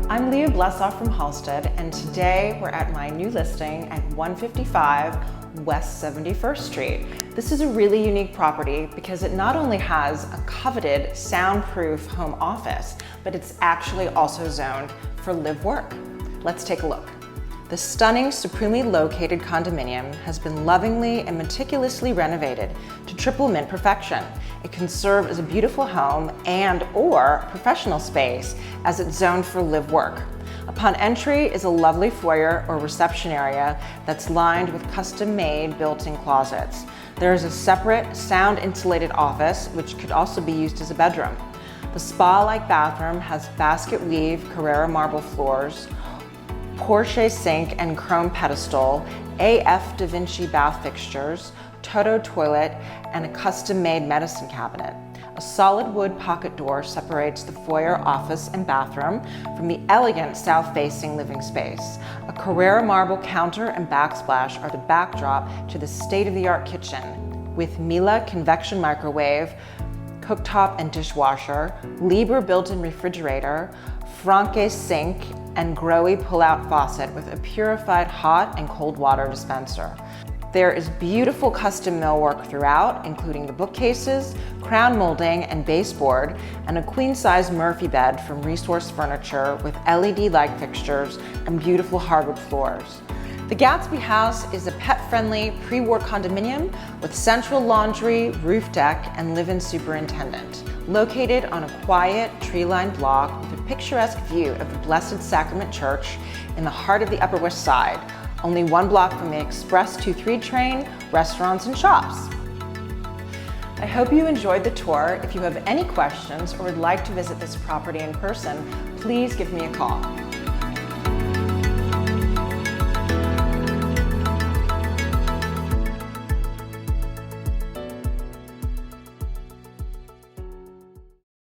I'm lblesoff from Halstead, and today we're at my new listing at 155 West 71st Street. This is a really unique property because it not only has a coveted soundproof home office, but it's actually also zoned for live work. Let's take a look. The stunning, supremely located condominium has been lovingly and meticulously renovated to triple mint perfection. It can serve as a beautiful home and/or professional space as it's zoned for live work. Upon entry is a lovely foyer or reception area that's lined with custom-made built-in closets. There is a separate sound-insulated office, which could also be used as a bedroom. The spa-like bathroom has basket weave Carrara marble floors, Porsche sink and chrome pedestal, AF Da Vinci bath fixtures, Toto toilet, and a custom-made medicine cabinet. A solid wood pocket door separates the foyer office and bathroom from the elegant south-facing living space. A Carrara marble counter and backsplash are the backdrop to the state-of-the-art kitchen, with Miele convection microwave, cooktop and dishwasher, Liebherr built-in refrigerator, Franke sink, and Grohe pull-out faucet with a purified hot and cold water dispenser. There is beautiful custom millwork throughout, including the bookcases, crown molding and baseboard, and a queen-size Murphy bed from Resource Furniture with LED light fixtures and beautiful hardwood floors. The Gatsby House is a pet-friendly pre-war condominium with central laundry, roof deck, and live-in superintendent. Located on a quiet, tree-lined block with a picturesque view of the Blessed Sacrament Church in the heart of the Upper West Side, only 1 block from the Express 2-3 train, restaurants, and shops. I hope you enjoyed the tour. If you have any questions or would like to visit this property in person, please give me a call.